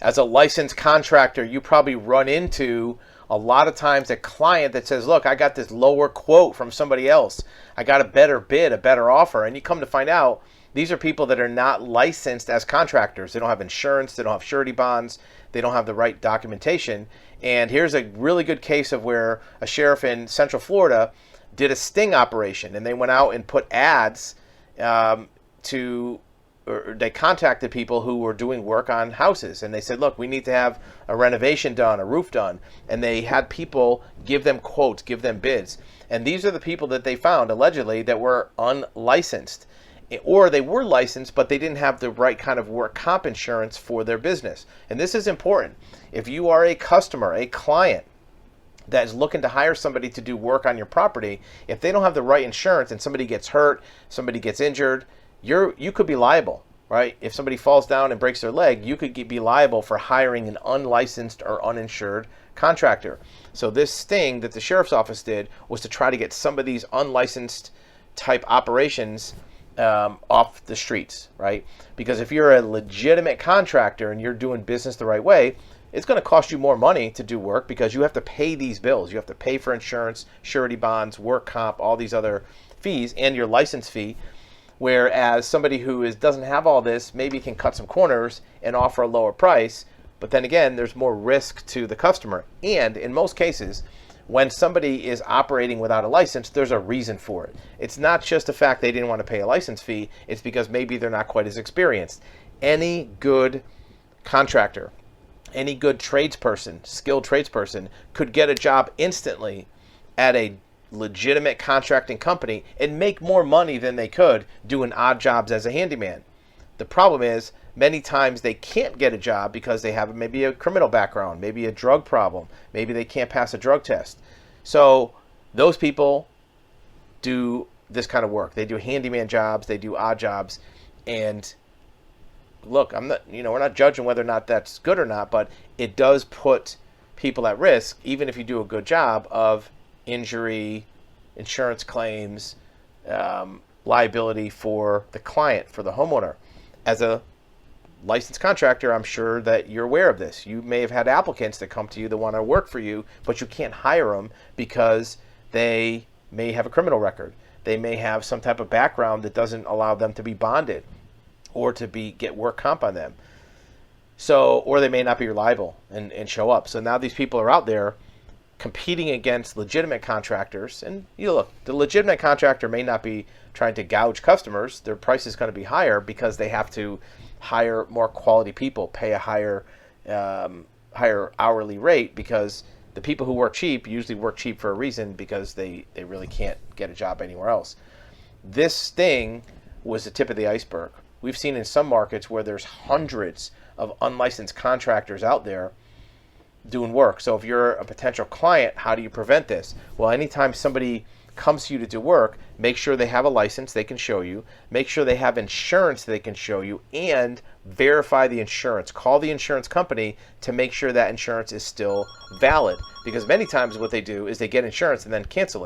As a licensed contractor, you probably run into a lot of times a client that says, look, I got this lower quote from somebody else. I got a better bid, a better offer. And you come to find out these are people that are not licensed as contractors. They don't have insurance. They don't have surety bonds. They don't have the right documentation. And here's a really good case of where a sheriff in Central Florida did a sting operation, and they went out and put ads or they contacted people who were doing work on houses, and they said, look, we need to have a renovation done, a roof done, and they had people give them quotes, give them bids. And these are the people that they found allegedly that were unlicensed, or they were licensed but they didn't have the right kind of work comp insurance for their business. And this is important. If you are a customer, a client that is looking to hire somebody to do work on your property, if they don't have the right insurance and somebody gets hurt, somebody gets injured, you could be liable, right? If somebody falls down and breaks their leg, you could be liable for hiring an unlicensed or uninsured contractor. So this sting that the sheriff's office did was to try to get some of these unlicensed type operations off the streets, right? Because if you're a legitimate contractor and you're doing business the right way, it's going to cost you more money to do work because you have to pay these bills. You have to pay for insurance, surety bonds, work comp, all these other fees, and your license fee. Whereas somebody who doesn't have all this maybe can cut some corners and offer a lower price, but then again, there's more risk to the customer. And in most cases, when somebody is operating without a license, there's a reason for it. It's not just the fact they didn't want to pay a license fee, it's because maybe they're not quite as experienced. Any good contractor, any good tradesperson, skilled tradesperson could get a job instantly at a legitimate contracting company and make more money than they could doing odd jobs as a handyman. The problem is many times they can't get a job because they have maybe a criminal background, maybe a drug problem, maybe they can't pass a drug test. So those people do this kind of work. They do handyman jobs, they do odd jobs, and look, we're not judging whether or not that's good or not, but it does put people at risk, even if you do a good job, of injury, insurance claims, liability for the client, for the homeowner. As a licensed contractor, I'm sure that you're aware of this. You may have had applicants that come to you that want to work for you, but you can't hire them because they may have a criminal record. They may have some type of background that doesn't allow them to be bonded or to get work comp on them. So, or they may not be reliable and show up. So now these people are out there competing against legitimate contractors. And look, the legitimate contractor may not be trying to gouge customers. Their price is going to be higher because they have to hire more quality people, pay a higher hourly rate, because the people who work cheap usually work cheap for a reason, because they really can't get a job anywhere else. This thing was the tip of the iceberg. We've seen in some markets where there's hundreds of unlicensed contractors out there doing work. So if you're a potential client, how do you prevent this? Well, anytime somebody comes to you to do work, make sure they have a license they can show you, make sure they have insurance they can show you, and verify the insurance. Call the insurance company to make sure that insurance is still valid, because many times what they do is they get insurance and then cancel it.